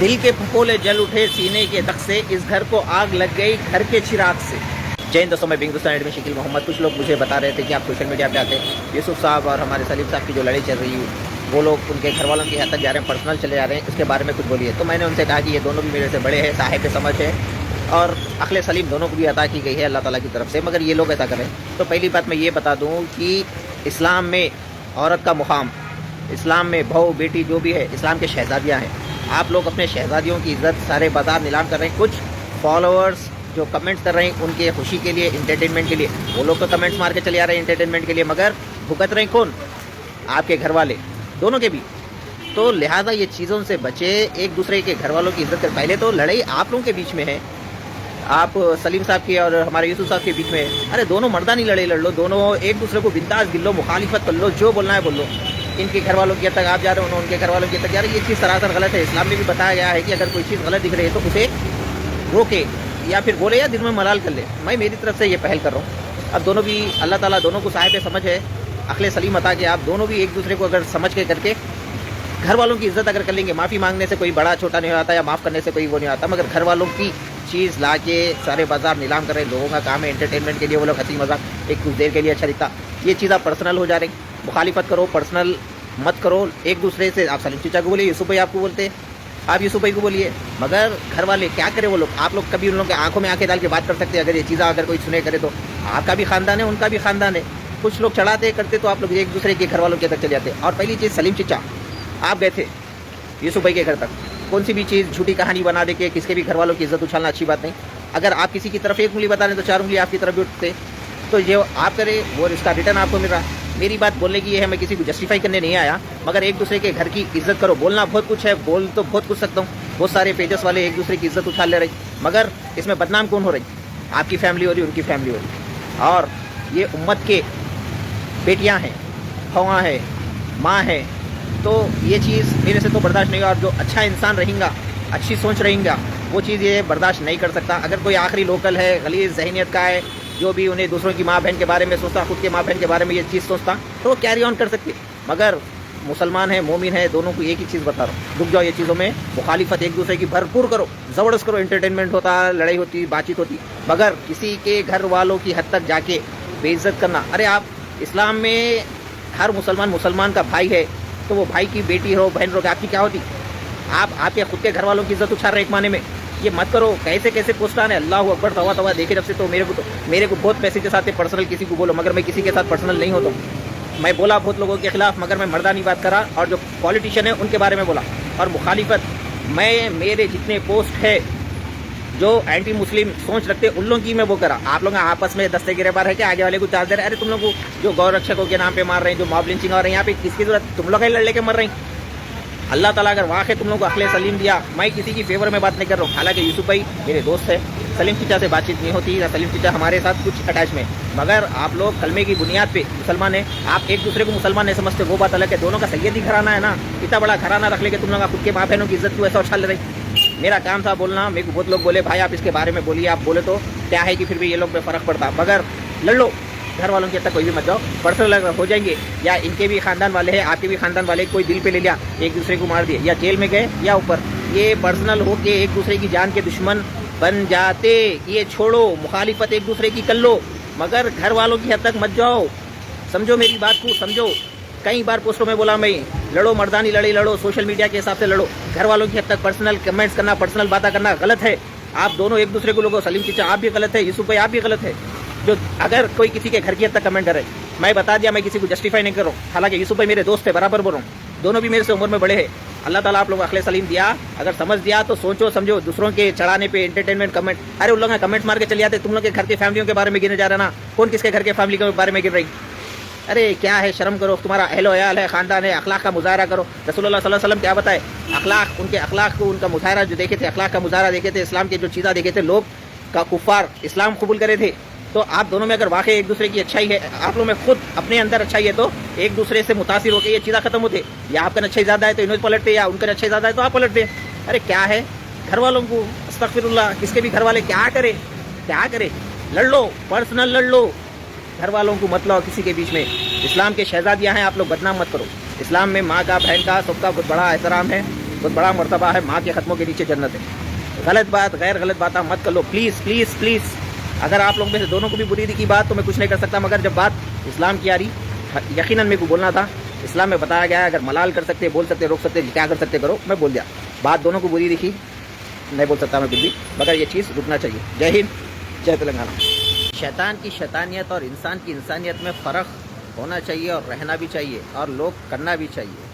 دل کے پھپھولے جل اٹھے سینے کے دق سے، اس گھر کو آگ لگ گئی گھر کے چراغ سے۔ جے ہند دوستوں، میں ہندوستان ایڈمن شکیل محمد۔ کچھ لوگ مجھے بتا رہے تھے کہ آپ سوشل میڈیا پہ آتے یوسف صاحب اور ہمارے سلیم صاحب کی جو لڑائی چل رہی ہے، وہ لوگ ان کے گھر والوں کی حد تک جا رہے ہیں، پرسنل چلے جا رہے ہیں، اس کے بارے میں کچھ بولیے۔ تو میں نے ان سے کہا کہ یہ دونوں بھی میرے سے بڑے ہیں، صاحب سمجھ ہے اور عقل سلیم دونوں کو بھی عطا کی گئی ہے اللہ تعالیٰ کی طرف سے، مگر یہ لوگ ایسا کریں۔ تو پہلی بات میں یہ بتا دوں کہ اسلام میں عورت کا مقام، اسلام میں بہو بیٹی جو بھی ہے، اسلام کے شہزادیاں ہیں۔ آپ لوگ اپنے شہزادیوں کی عزت سارے بازار نیلام کر رہے ہیں۔ کچھ فالوورز جو کمنٹس کر رہے ہیں ان کے خوشی کے لیے، انٹرٹینمنٹ کے لیے، وہ لوگ تو کمنٹس مار کے چلے آ رہے ہیں انٹرٹینمنٹ کے لیے، مگر بھگت رہے ہیں کون؟ آپ کے گھر والے، دونوں کے بھی۔ تو لہٰذا یہ چیزوں سے بچے، ایک دوسرے کے گھر والوں کی عزت کر۔ پہلے تو لڑائی آپ لوگوں کے بیچ میں ہے، آپ سلیم صاحب کی اور ہمارے یوسف صاحب کے بیچ میں ہے۔ ارے دونوں مردانی لڑائی لڑ لو، دونوں ایک دوسرے کو بنداز گل لو، مخالفت کر لو، جو بولنا ہے بول لو۔ ان کے گھر والوں کی حد تک آپ جا رہے ہو، ان کے گھر والوں کی حد تک جا رہے ہیں، یہ چیز سراسر غلط ہے۔ اسلام میں بھی بتایا گیا ہے کہ اگر کوئی چیز غلط دکھ رہی ہے تو اسے روکے، یا پھر بولے یا دل میں ملال کر لے۔ میں میری طرف سے یہ پہل کر رہا ہوں۔ اب دونوں بھی اللہ تعالیٰ دونوں کو صاحب سمجھ ہے، عقل سلیم عطا کہ آپ دونوں بھی ایک دوسرے کو اگر سمجھ کے کر کے گھر والوں کی عزت اگر کر لیں گے، معافی مانگنے سے کوئی بڑا چھوٹا نہیں ہوتا، یا معاف کرنے سے کوئی وہ نہیں آتا، مگر گھر والوں کی چیز لا کے سارے بازار نیلام کر رہے ہیں۔ لوگوں کا کام ہے انٹرٹینمنٹ کے لیے، وہ لوگ ہنسی مذاق ایک کچھ دیر کے لیے اچھا دکھتا، یہ چیز آپ پرسنل ہو جا رہی۔ مخالفت کرو، پرسنل مت کرو ایک دوسرے سے۔ آپ سلیم چچا کو بولیے، یوسف بھائی آپ کو بولتے، آپ یوسف بھائی کو بولیے، مگر گھر والے کیا کرے وہ لوگ؟ آپ لوگ کبھی ان لوگوں کے آنکھوں میں آنکھیں ڈال کے بات کر سکتے ہیں؟ اگر یہ چیزیں اگر کوئی سنے کرے تو آپ کا بھی خاندان ہے، ان کا بھی خاندان ہے۔ کچھ لوگ چڑھاتے کرتے تو آپ لوگ ایک دوسرے کے گھر والوں کے تک چلے جاتے۔ اور پہلی چیز، سلیم چچا آپ گئے تھے یوسف بھائی کے گھر تک، کون سی بھی چیز جھوٹی کہانی بنا دے کے کس کے بھی گھر والوں کی عزت اچھالنا اچھی بات نہیں۔ اگر آپ کسی کی طرف ایک انگلی بتا دیں تو چار انگلی آپ کی طرف بھی اٹھتے، تو جو آپ کرے وہ اس کا ریٹرن آپ کو مل رہا۔ میری بات بولنے کی یہ ہے، میں کسی کو جسٹیفائی کرنے نہیں آیا، مگر ایک دوسرے کے گھر کی عزت کرو۔ بولنا بہت کچھ ہے، بول تو بہت کچھ سکتا ہوں، بہت سارے پیجز والے ایک دوسرے کی عزت اچھال لے رہے، مگر اس میں بدنام کون ہو رہی؟ آپ کی فیملی ہو رہی، ان کی فیملی ہو رہی۔ اور یہ امت کے بیٹیاں ہیں، بھواں ہیں، ماں ہیں، تو یہ چیز میرے سے تو برداشت نہیں ہوگا۔ اور جو اچھا انسان رہیں گا، اچھی سوچ رہیں گا، وہ چیز یہ برداشت نہیں کر سکتا۔ اگر کوئی آخری لوکل ہے، غلیظ ذہنیت کا ہے، جو بھی انہیں دوسروں کی ماں بہن کے بارے میں سوچتا، خود کے ماں بہن کے بارے میں یہ چیز سوچتا، تو وہ کیری آن کر سکتے۔ مگر مسلمان ہیں، مومن ہیں، دونوں کو ایک ہی چیز بتا رہا ہوں، رک جاؤ یہ چیزوں میں، مخالفت ایک دوسرے کی بھرپور کرو، زبردست کرو، انٹرٹینمنٹ ہوتا، لڑائی ہوتی، بات چیت ہوتی، مگر کسی کے گھر والوں کی حد تک جا کے بے عزت کرنا۔ ارے آپ اسلام میں ہر مسلمان کا بھائی ہے، تو وہ بھائی کی بیٹی ہو، بہن ہو، آپ کی کیا ہوتی؟ آپ کے خود کے گھر والوں کی عزت اچھال رہے ایک معنی میں، یہ مت کرو۔ کیسے پوسٹ آنے، اللہ اکبر، توا دیکھے جب سے تو میرے کو بہت میسیجز آتے پرسنل، کسی کو بولو، مگر میں کسی کے ساتھ پرسنل نہیں ہوتا ہوں۔ میں بولا بہت لوگوں کے خلاف، مگر میں مردانی بات کرا، اور جو پولیٹیشین ہے ان کے بارے میں بولا، اور مخالفت میں میرے جتنے پوسٹ ہے جو اینٹی مسلم سوچ رکھتے ان لوگوں کی میں وہ کرا۔ آپ لوگ آپس میں دستے گرے بار ہے کہ آگے والے کو چارج دے رہے، ارے تم لوگ کو جو گو رکشکوں کے نام پہ مار رہے ہیں، جو موب لنچنگ ہو رہے ہیں، یہاں پہ کس کی ضرورت؟ تم لوگ ہی لڑ لے کے مر رہے ہیں۔ اللہ تعالیٰ اگر واقعی تم لوگوں کو عقل سلیم دیا، میں کسی کی فیور میں بات نہیں کر رہا ہوں، حالانکہ یوسف بھائی میرے دوست ہے، سلیم چچا سے بات چیت نہیں ہوتی، یا سلیم چچا ہمارے ساتھ کچھ اٹیچ میں، مگر آپ لوگ کلمے کی بنیاد پہ مسلمان ہیں، آپ ایک دوسرے کو مسلمان نہیں سمجھتے، وہ بات الگ ہے۔ دونوں کا سیدی گھرانہ ہے نا، اتنا بڑا گھرانہ رکھ لے کے تم لوگ خود کے ماں بہنوں کی عزت کو ایسا اچھال لے رہی۔ میرا کام تھا بولنا، میرے کو بہت لوگ بولے بھائی آپ اس کے بارے میں بولیے، آپ بولے تو کیا ہے کہ پھر بھی یہ لوگ پہ فرق پڑتا، مگر لڑ لو، گھر والوں کے تک کوئی بھی مت جاؤ، پرسنل ہو جائیں گے، یا ان کے بھی خاندان والے ہیں، آپ کے بھی خاندان والے، کوئی دل پہ لے لیا، ایک دوسرے کو مار دیا، یا جیل میں گئے یا اوپر، یہ پرسنل ہو کے ایک دوسرے کی جان کے دشمن بن جاتے۔ یہ چھوڑو، مخالفت ایک دوسرے کی کر لو، مگر گھر والوں کی حد تک مت جاؤ۔ سمجھو میری بات کو، سمجھو۔ کئی بار پوسٹوں میں بولا میں، لڑو مردانی لڑائی لڑو، سوشل میڈیا کے حساب سے لڑو، گھر والوں کی حد تک پرسنل کمنٹس کرنا، پرسنل باتیں کرنا غلط ہے۔ آپ دونوں ایک دوسرے کو لوگوں، سلیم چچا آپ بھی غلط ہے، یوسف بھائی آپ بھی غلط ہے۔ جو اگر کوئی کسی کے گھر کی حد تک کمنٹ کرے، میں بتا دیا، میں کسی کو جسٹیفائی نہیں کر رہا ہوں، حالانکہ یوسف بھائی میرے دوست ہے، برابر بول رہا ہوں، دونوں بھی میرے سے عمر میں بڑے ہیں۔ اللہ تعالیٰ آپ لوگ عقل سلیم دیا، اگر سمجھ دیا تو سوچو سمجھو، دوسروں کے چڑھانے پہ انٹرٹینمنٹ کمنٹ، ارے ان لوگوں نے کمنٹ مار کے چلے جاتے، تم لوگ کے گھر کے فیملیوں کے بارے میں گنے جا رہا نا، کون کس کے گھر کے فیملی کے بارے میں گر رہی؟ ارے کیا ہے، شرم کرو، تمہارا اہل و عیال ہے، خاندان ہے، اخلاق کا مظاہرہ کرو۔ رسول اللہ صلی اللہ علیہ وسلم کیا بتائے؟ اخلاق، ان کے اخلاق کو، ان کا مظاہرہ جو دیکھے تھے، اخلاق کا مظاہرہ دیکھے تھے، اسلام کے جو چیزیں دیکھے تھے، لوگ کا کفار اسلام قبول کرے تھے۔ تو آپ دونوں میں اگر واقعی ایک دوسرے کی اچھائی ہے، آپ لوگوں میں خود اپنے اندر اچھائی ہے، تو ایک دوسرے سے متاثر ہو کے یہ چیزیں ختم ہوتے، یا آپ کا اچھائی زیادہ ہے تو انہیں پلٹتے، یا ان کا اچھائی زیادہ ہے تو آپ پلٹتے۔ ارے کیا ہے، گھر والوں کو استغفر اللہ، کس کے بھی گھر والے کیا کرے، لڑ لو، پرسنل لڑ لو، گھر والوں کو مت لاؤ کسی کے بیچ میں۔ اسلام کے شہزادیاں ہیں، آپ لوگ بدنام مت کرو۔ اسلام میں ماں کا، بہن کا، سب کا بہت بڑا احترام ہے، بہت بڑا مرتبہ ہے، ماں کے قدموں کے نیچے جنت ہے. غلط بات، غیر غلط بات آپ مت کر لو پلیز پلیز پلیز. اگر آپ لوگ میں سے دونوں کو بھی بری دکھی بات تو میں کچھ نہیں کر سکتا، مگر جب بات اسلام کی آ رہی یقیناً میرے کو بولنا تھا. اسلام میں بتایا گیا ہے اگر ملال کر سکتے، بول سکتے، روک سکتے، کیا کر سکتے کرو، میں بول دیا. بات دونوں کو بری دکھی نہیں بول سکتا میں کچھ بھی، مگر یہ چیز رکنا چاہیے. جے ہند، جے تلنگانہ. شیطان کی شیطانیت اور انسان کی انسانیت میں فرق ہونا چاہیے اور رہنا بھی چاہیے اور لوگ کرنا بھی چاہیے.